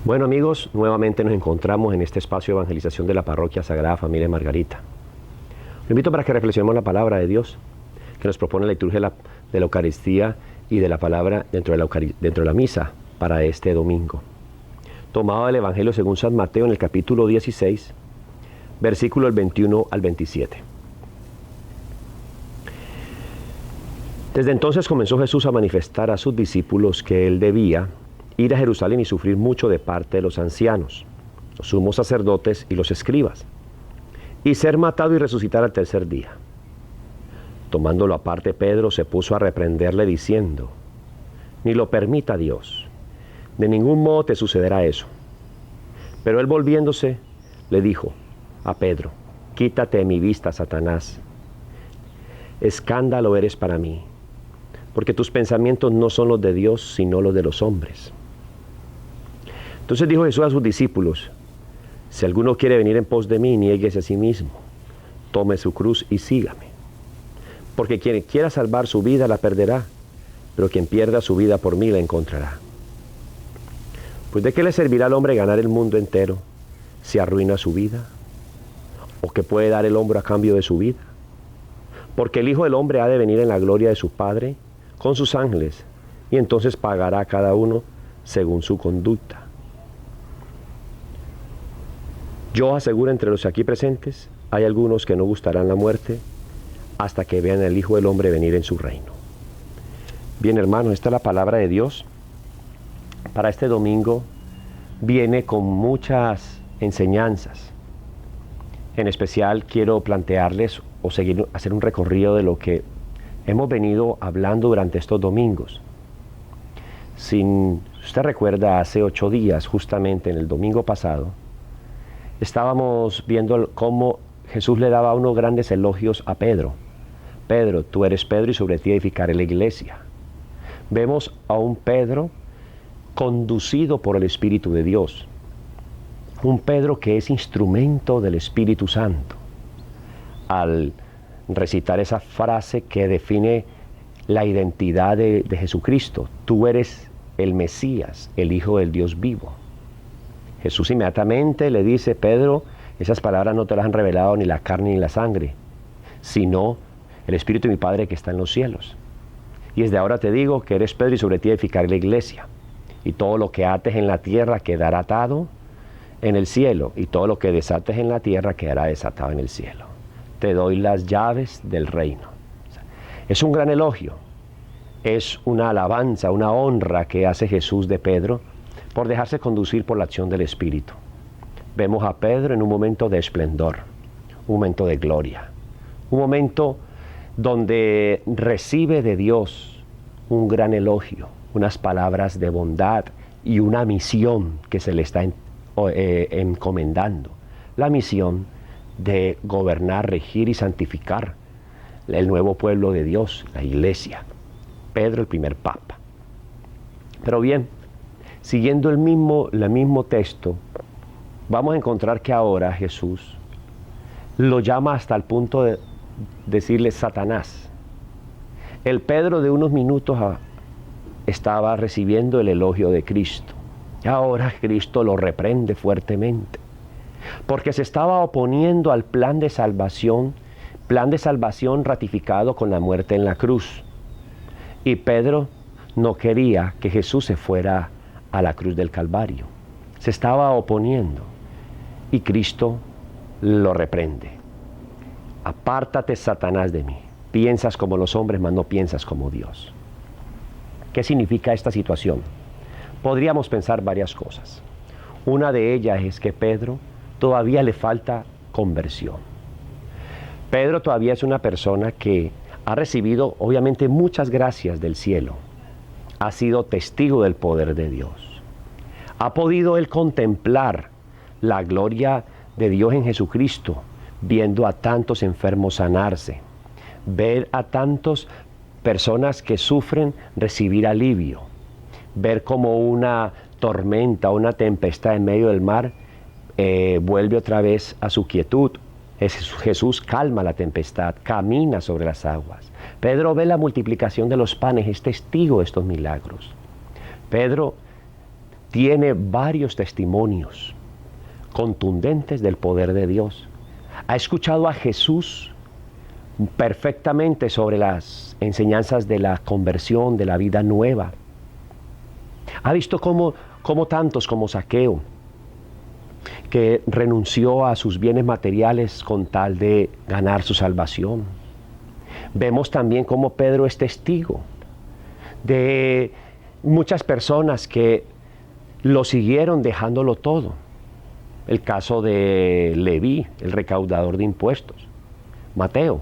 Bueno amigos, nuevamente nos encontramos en este espacio de evangelización de la Parroquia Sagrada Familia Margarita. Lo invito para que reflexionemos la palabra de Dios, que nos propone la liturgia de la Eucaristía y de la palabra dentro de la misa para este domingo. Tomado del Evangelio según San Mateo en el capítulo 16, versículos 21 al 27. Desde entonces comenzó Jesús a manifestar a sus discípulos que él debía ir a Jerusalén y sufrir mucho de parte de los ancianos, los sumos sacerdotes y los escribas, y ser matado y resucitar al tercer día. Tomándolo aparte, Pedro se puso a reprenderle diciendo: «Ni lo permita Dios, de ningún modo te sucederá eso». Pero él, volviéndose, le dijo a Pedro: «Quítate de mi vista, Satanás. Escándalo eres para mí, porque tus pensamientos no son los de Dios, sino los de los hombres». Entonces dijo Jesús a sus discípulos: «Si alguno quiere venir en pos de mí, niéguese a sí mismo, tome su cruz y sígame. Porque quien quiera salvar su vida la perderá, pero quien pierda su vida por mí la encontrará. Pues ¿de qué le servirá al hombre ganar el mundo entero si arruina su vida? ¿O qué puede dar el hombre a cambio de su vida? Porque el Hijo del Hombre ha de venir en la gloria de su Padre con sus ángeles, y entonces pagará a cada uno según su conducta. Yo aseguro, entre los aquí presentes hay algunos que no gustarán la muerte hasta que vean al Hijo del Hombre venir en su reino». Bien, hermanos, esta es la palabra de Dios. Para este domingo viene con muchas enseñanzas. En especial quiero plantearles o hacer un recorrido de lo que hemos venido hablando durante estos domingos. Si usted recuerda, hace 8 días, justamente en el domingo pasado, estábamos viendo cómo Jesús le daba unos grandes elogios a Pedro. «Pedro, tú eres Pedro y sobre ti edificaré la iglesia». Vemos a un Pedro conducido por el Espíritu de Dios. Un Pedro que es instrumento del Espíritu Santo. Al recitar esa frase que define la identidad de Jesucristo: «Tú eres el Mesías, el Hijo del Dios vivo». Jesús inmediatamente le dice: «Pedro, esas palabras no te las han revelado ni la carne ni la sangre, sino el Espíritu de mi Padre que está en los cielos. Y desde ahora te digo que eres Pedro y sobre ti edificaré la iglesia. Y todo lo que ates en la tierra quedará atado en el cielo, y todo lo que desates en la tierra quedará desatado en el cielo. Te doy las llaves del reino». Es un gran elogio, es una alabanza, una honra que hace Jesús de Pedro por dejarse conducir por la acción del Espíritu. Vemos a Pedro en un momento de esplendor, un momento de gloria, un momento donde recibe de Dios un gran elogio, unas palabras de bondad y una misión que se le está encomendando. La misión de gobernar, regir y santificar el nuevo pueblo de Dios, la iglesia. Pedro, el primer papa. Pero bien, siguiendo el mismo texto, vamos a encontrar que ahora Jesús lo llama hasta el punto de decirle Satanás. El Pedro de unos minutos estaba recibiendo el elogio de Cristo. Ahora Cristo lo reprende fuertemente, porque se estaba oponiendo al plan de salvación ratificado con la muerte en la cruz. Y Pedro no quería que Jesús se fuera a la cruz del Calvario. Se estaba oponiendo y Cristo lo reprende. «Apártate, Satanás, de mí. Piensas como los hombres, mas no piensas como Dios». ¿Qué significa esta situación? Podríamos pensar varias cosas. Una de ellas es que Pedro todavía le falta conversión. Pedro todavía es una persona que ha recibido obviamente muchas gracias del cielo. Ha sido testigo del poder de Dios. Ha podido él contemplar la gloria de Dios en Jesucristo, viendo a tantos enfermos sanarse, ver a tantas personas que sufren recibir alivio, ver como una tormenta, una tempestad en medio del mar vuelve otra vez a su quietud. Jesús calma la tempestad, camina sobre las aguas. Pedro ve la multiplicación de los panes, es testigo de estos milagros. Pedro tiene varios testimonios contundentes del poder de Dios. Ha escuchado a Jesús perfectamente sobre las enseñanzas de la conversión, de la vida nueva. Ha visto cómo tantos como Zaqueo, que renunció a sus bienes materiales con tal de ganar su salvación. Vemos también cómo Pedro es testigo de muchas personas que lo siguieron dejándolo todo. El caso de Leví, el recaudador de impuestos. Mateo,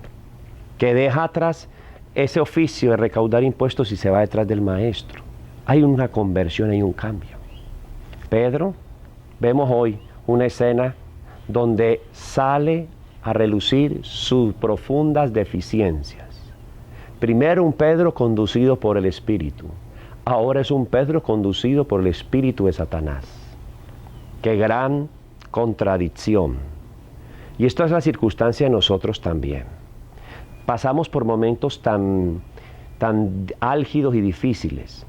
que deja atrás ese oficio de recaudar impuestos y se va detrás del maestro. Hay una conversión, hay un cambio. Pedro, vemos hoy una escena donde sale a relucir sus profundas deficiencias. Primero un Pedro conducido por el Espíritu. Ahora es un Pedro conducido por el Espíritu de Satanás. ¡Qué gran contradicción! Y esto es la circunstancia de nosotros también. Pasamos por momentos tan álgidos y difíciles.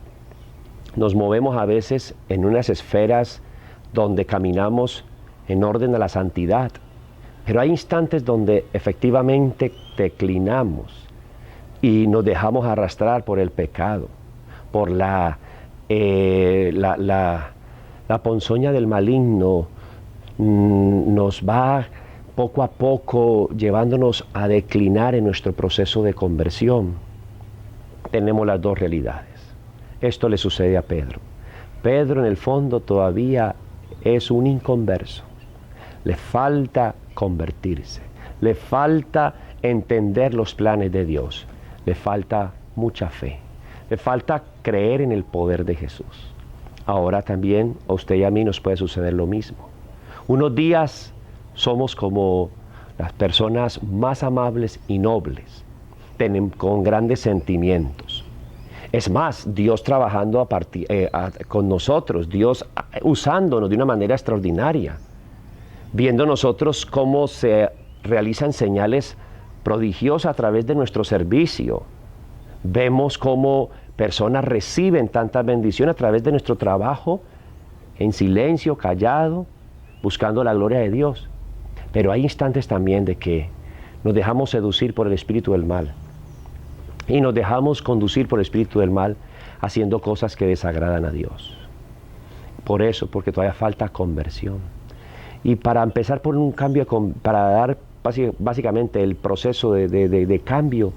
Nos movemos a veces en unas esferas donde caminamos en orden a la santidad, pero hay instantes donde efectivamente declinamos y nos dejamos arrastrar por el pecado, por la ponzoña del maligno. Nos va poco a poco llevándonos a declinar en nuestro proceso de conversión. Tenemos las dos realidades. Esto le sucede a Pedro. Pedro en el fondo todavía es un inconverso. Le falta convertirse. Le falta entender los planes de Dios. Le falta mucha fe. Le falta creer en el poder de Jesús. Ahora también a usted y a mí nos puede suceder lo mismo. Unos días somos como las personas más amables y nobles, con grandes sentimientos. Es más, Dios trabajando con nosotros, Dios usándonos de una manera extraordinaria, viendo nosotros cómo se realizan señales prodigiosas a través de nuestro servicio. Vemos cómo personas reciben tanta bendición a través de nuestro trabajo, en silencio, callado, buscando la gloria de Dios. Pero hay instantes también de que nos dejamos seducir por el espíritu del mal. Y nos dejamos conducir por el espíritu del mal haciendo cosas que desagradan a Dios. Por eso, porque todavía falta conversión. Y para empezar por un cambio, para dar básicamente el proceso de cambio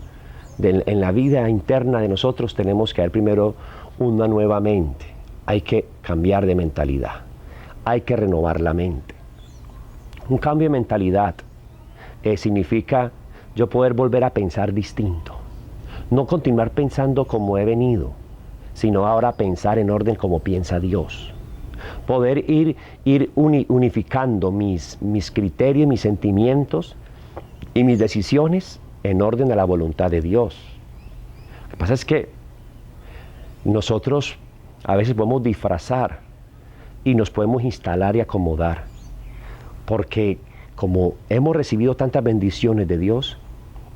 en la vida interna de nosotros, tenemos que dar primero una nueva mente. Hay que cambiar de mentalidad. Hay que renovar la mente. Un cambio de mentalidad significa yo poder volver a pensar distinto. No continuar pensando como he venido, sino ahora pensar en orden como piensa Dios. Poder ir unificando mis criterios, mis sentimientos y mis decisiones en orden a la voluntad de Dios. Lo que pasa es que nosotros a veces podemos disfrazar y nos podemos instalar y acomodar, porque como hemos recibido tantas bendiciones de Dios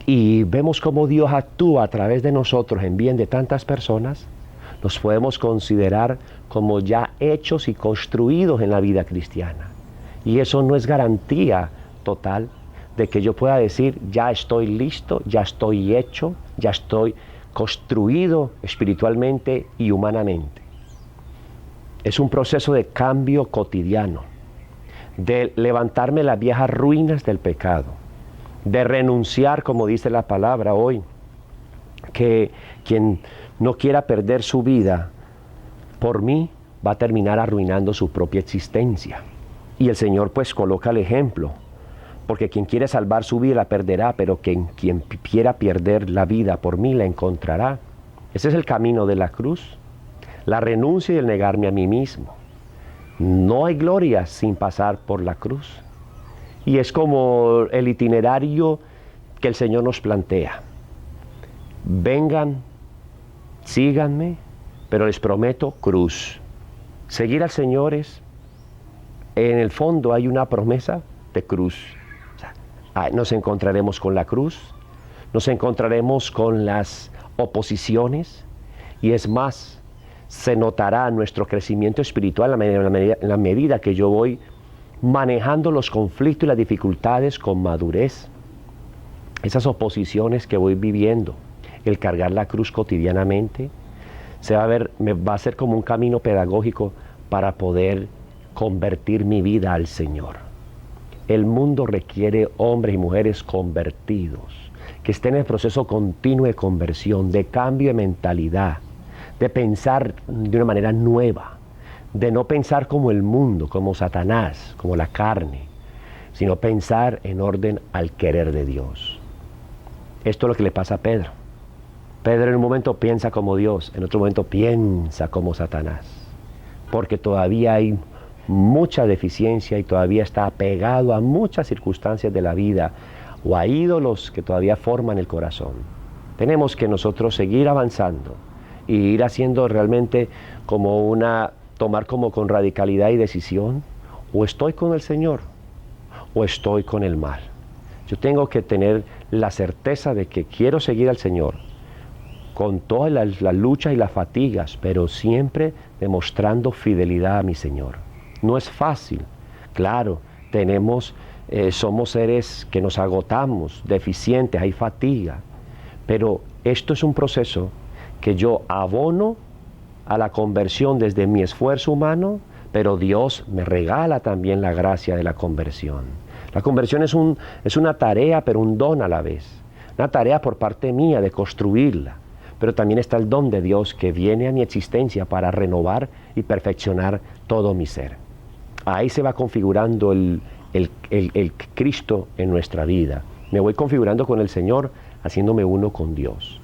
y vemos cómo Dios actúa a través de nosotros en bien de tantas personas, nos podemos considerar como ya hechos y construidos en la vida cristiana. Y eso no es garantía total de que yo pueda decir, ya estoy listo, ya estoy hecho, ya estoy construido espiritualmente y humanamente. Es un proceso de cambio cotidiano, de levantarme las viejas ruinas del pecado, de renunciar, como dice la palabra hoy, que quien no quiera perder su vida por mí va a terminar arruinando su propia existencia. Y el Señor pues coloca el ejemplo, porque quien quiere salvar su vida la perderá, pero quien quiera perder la vida por mí la encontrará. Ese es el camino de la cruz, la renuncia y el negarme a mí mismo. No hay gloria sin pasar por la cruz. Y es como el itinerario que el Señor nos plantea. Vengan, síganme, pero les prometo cruz. Seguir al Señor es, en el fondo hay una promesa de cruz. O sea, nos encontraremos con la cruz, nos encontraremos con las oposiciones, y es más, se notará nuestro crecimiento espiritual en la medida que yo voy manejando los conflictos y las dificultades con madurez. Esas oposiciones que voy viviendo, el cargar la cruz cotidianamente, me va a ser como un camino pedagógico para poder convertir mi vida al Señor. El mundo requiere hombres y mujeres convertidos, que estén en el proceso continuo de conversión, de cambio de mentalidad, de pensar de una manera nueva, de no pensar como el mundo, como Satanás, como la carne, sino pensar en orden al querer de Dios. Esto es lo que le pasa a Pedro. Pedro en un momento piensa como Dios, en otro momento piensa como Satanás, porque todavía hay mucha deficiencia y todavía está apegado a muchas circunstancias de la vida o a ídolos que todavía forman el corazón. Tenemos que nosotros seguir avanzando y ir haciendo realmente tomar como con radicalidad y decisión, o estoy con el Señor o estoy con el mal. Yo tengo que tener la certeza de que quiero seguir al Señor con todas las luchas y las fatigas, pero siempre demostrando fidelidad a mi Señor. No es fácil, claro, somos seres que nos agotamos, deficientes, hay fatiga, pero esto es un proceso que yo abono a la conversión desde mi esfuerzo humano, pero Dios me regala también la gracia de la conversión. La conversión es una tarea, pero un don a la vez. Una tarea por parte mía de construirla, pero también está el don de Dios que viene a mi existencia para renovar y perfeccionar todo mi ser. Ahí se va configurando el Cristo en nuestra vida. Me voy configurando con el Señor, haciéndome uno con Dios.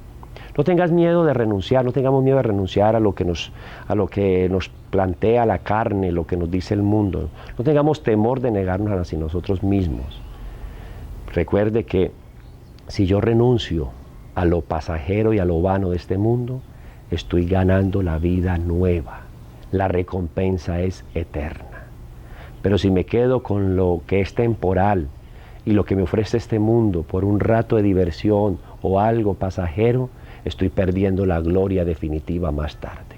No tengas miedo de renunciar, no tengamos miedo de renunciar a lo que nos plantea la carne, lo que nos dice el mundo. No tengamos temor de negarnos a nosotros mismos. Recuerde que si yo renuncio a lo pasajero y a lo vano de este mundo, estoy ganando la vida nueva. La recompensa es eterna. Pero si me quedo con lo que es temporal y lo que me ofrece este mundo por un rato de diversión o algo pasajero, estoy perdiendo la gloria definitiva más tarde.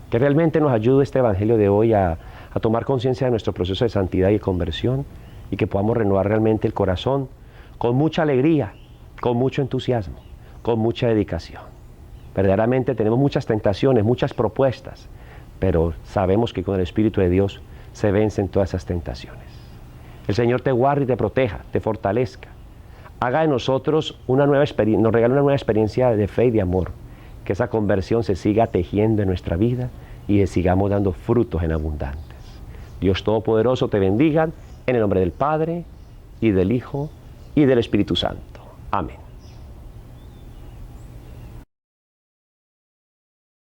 Que realmente nos ayude este Evangelio de hoy a tomar conciencia de nuestro proceso de santidad y conversión, y que podamos renovar realmente el corazón con mucha alegría, con mucho entusiasmo, con mucha dedicación. Verdaderamente tenemos muchas tentaciones, muchas propuestas, pero sabemos que con el Espíritu de Dios se vencen todas esas tentaciones. El Señor te guarde y te proteja, te fortalezca. Haga de nosotros nos regale una nueva experiencia de fe y de amor. Que esa conversión se siga tejiendo en nuestra vida y sigamos dando frutos en abundantes. Dios Todopoderoso te bendiga en el nombre del Padre, y del Hijo, y del Espíritu Santo. Amén.